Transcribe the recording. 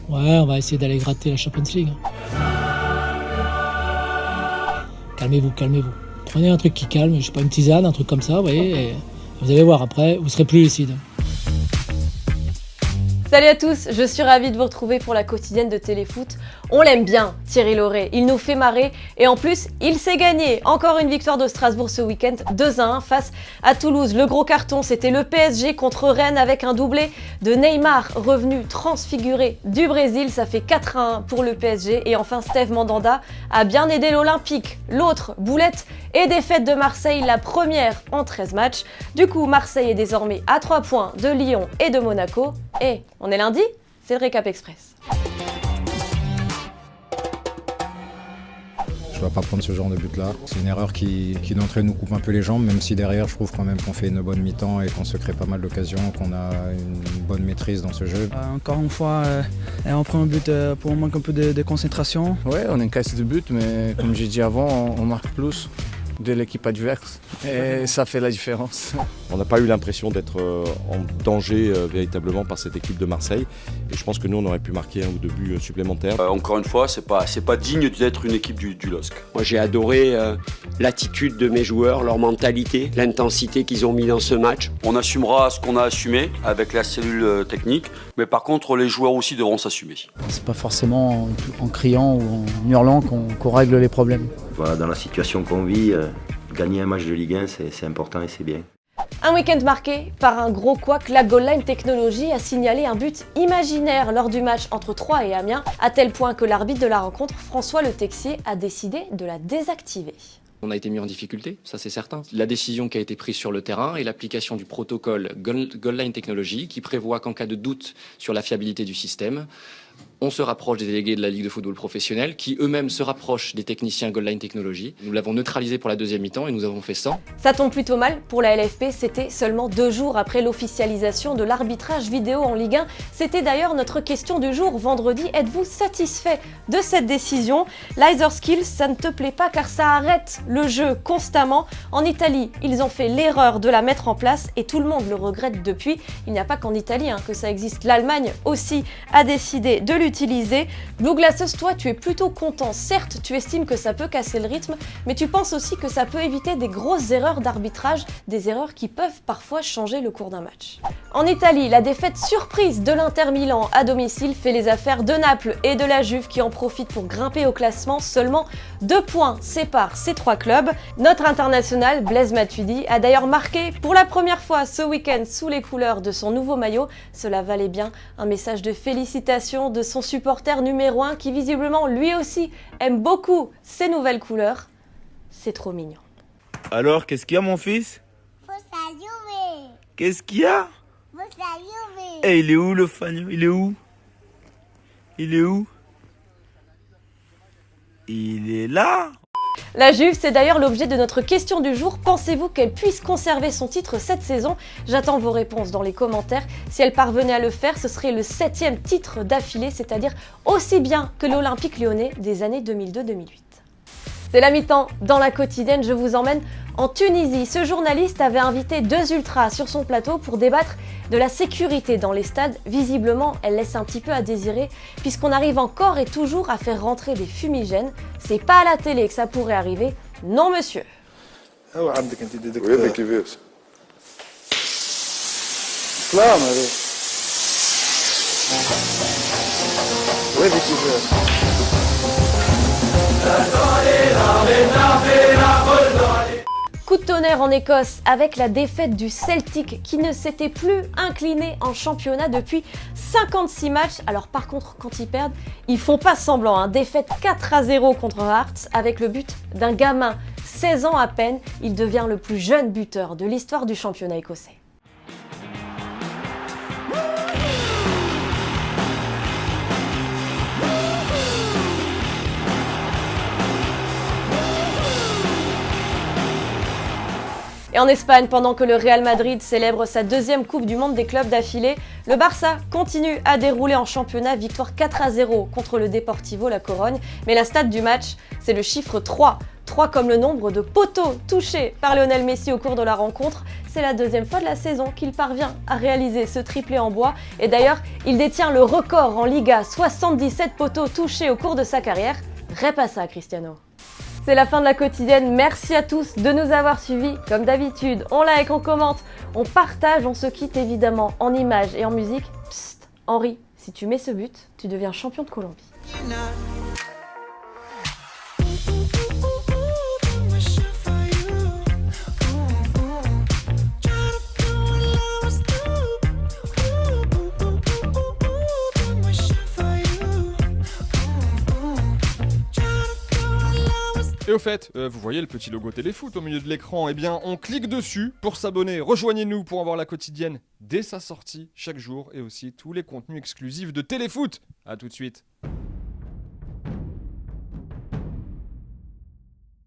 Ouais, on va essayer d'aller gratter la Champions League. Calmez-vous, calmez-vous. Prenez un truc qui calme, je sais pas, une tisane, un truc comme ça, vous voyez, et vous allez voir, après, vous serez plus lucide. Salut à tous, je suis ravie de vous retrouver pour la quotidienne de Téléfoot. On l'aime bien, Thierry Lauré, il nous fait marrer et en plus, il s'est gagné. Encore une victoire de Strasbourg ce week-end, 2-1 face à Toulouse. Le gros carton, c'était le PSG contre Rennes avec un doublé de Neymar, revenu transfiguré du Brésil. Ça fait 4-1 pour le PSG et enfin Steve Mandanda a bien aidé l'Olympique. L'autre, boulette et défaite de Marseille, la première en 13 matchs. Du coup, Marseille est désormais à 3 points de Lyon et de Monaco. Et on est lundi, c'est le Récap Express. Je ne dois pas prendre ce genre de but-là. C'est une erreur qui d'entrée nous coupe un peu les jambes, même si derrière, je trouve quand même qu'on fait une bonne mi-temps et qu'on se crée pas mal d'occasions, qu'on a une bonne maîtrise dans ce jeu. Encore une fois, on prend un but pour un manque un peu de concentration. Ouais, on encaisse des buts, mais comme j'ai dit avant, on marque plus de l'équipe adverse et ça fait la différence. On n'a pas eu l'impression d'être en danger véritablement par cette équipe de Marseille et je pense que nous on aurait pu marquer un ou deux buts supplémentaires. Encore une fois, c'est pas digne d'être une équipe du LOSC. Moi j'ai adoré l'attitude de mes joueurs, leur mentalité, l'intensité qu'ils ont mis dans ce match. On assumera ce qu'on a assumé avec la cellule technique, mais par contre les joueurs aussi devront s'assumer. C'est pas forcément en criant ou en hurlant qu'on règle les problèmes. Voilà, dans la situation qu'on vit, gagner un match de Ligue 1, c'est important et c'est bien. Un week-end marqué par un gros couac, la Goal Line Technology a signalé un but imaginaire lors du match entre Troyes et Amiens, à tel point que l'arbitre de la rencontre, François Le Texier, a décidé de la désactiver. On a été mis en difficulté, ça c'est certain. La décision qui a été prise sur le terrain et l'application du protocole Goal Line Technology qui prévoit qu'en cas de doute sur la fiabilité du système, on se rapproche des délégués de la Ligue de football professionnel qui eux-mêmes se rapprochent des techniciens Goal Line Technology. Nous l'avons neutralisé pour la deuxième mi-temps et nous avons fait 100. Ça tombe plutôt mal pour la LFP, c'était seulement 2 jours après l'officialisation de l'arbitrage vidéo en Ligue 1. C'était d'ailleurs notre question du jour vendredi. Êtes-vous satisfait de cette décision? Laser Skills, ça ne te plaît pas car ça arrête le jeu constamment. En Italie, ils ont fait l'erreur de la mettre en place et tout le monde le regrette depuis. Il n'y a pas qu'en Italie que ça existe. L'Allemagne aussi a décidé de l'utiliser. Blue Glasses, toi, tu es plutôt content. Certes, tu estimes que ça peut casser le rythme, mais tu penses aussi que ça peut éviter des grosses erreurs d'arbitrage, des erreurs qui peuvent parfois changer le cours d'un match. En Italie, la défaite surprise de l'Inter Milan à domicile fait les affaires de Naples et de la Juve qui en profitent pour grimper au classement. Seulement 2 points séparent ces 3 clubs. Notre international, Blaise Matuidi, a d'ailleurs marqué pour la première fois ce week-end sous les couleurs de son nouveau maillot. Cela valait bien un message de félicitations de son supporter numéro 1 qui visiblement lui aussi aime beaucoup ces nouvelles couleurs. C'est trop mignon. Alors, qu'est-ce qu'il y a mon fils? Qu'est-ce qu'il y a? Eh, il est où le fagnon? Il est où? Il est où? Il est là? La Juve, c'est d'ailleurs l'objet de notre question du jour. Pensez-vous qu'elle puisse conserver son titre cette saison? J'attends vos réponses dans les commentaires. Si elle parvenait à le faire, ce serait le 7e titre d'affilée, c'est-à-dire aussi bien que l'Olympique Lyonnais des années 2002-2008. C'est la mi-temps dans la quotidienne, je vous emmène en Tunisie. Ce journaliste avait invité 2 ultras sur son plateau pour débattre de la sécurité dans les stades. Visiblement, elle laisse un petit peu à désirer puisqu'on arrive encore et toujours à faire rentrer des fumigènes. C'est pas à la télé que ça pourrait arriver, non monsieur. Oui, avec les VS. Claro, oui, avec les VS. Coup de tonnerre en Écosse avec la défaite du Celtic qui ne s'était plus incliné en championnat depuis 56 matchs. Alors par contre, quand ils perdent, ils font pas semblant. Défaite 4-0 contre Hearts avec le but d'un gamin, 16 ans à peine. Il devient le plus jeune buteur de l'histoire du championnat écossais. Et en Espagne, pendant que le Real Madrid célèbre sa 2e Coupe du Monde des clubs d'affilée, le Barça continue à dérouler en championnat, victoire 4-0 contre le Deportivo La Corogne. Mais la stat du match, c'est le chiffre 3 3 comme le nombre de poteaux touchés par Lionel Messi au cours de la rencontre. C'est la deuxième fois de la saison qu'il parvient à réaliser ce triplé en bois. Et d'ailleurs, il détient le record en Liga, 77 poteaux touchés au cours de sa carrière. Répète ça, Cristiano. C'est la fin de la quotidienne. Merci à tous de nous avoir suivis. Comme d'habitude, on like, on commente, on partage, on se quitte évidemment en images et en musique. Psst, Henri, si tu mets ce but, tu deviens champion de Colombie. Et au fait, vous voyez le petit logo Téléfoot au milieu de l'écran, eh bien on clique dessus pour s'abonner. Rejoignez-nous pour avoir la quotidienne dès sa sortie chaque jour et aussi tous les contenus exclusifs de Téléfoot. A tout de suite.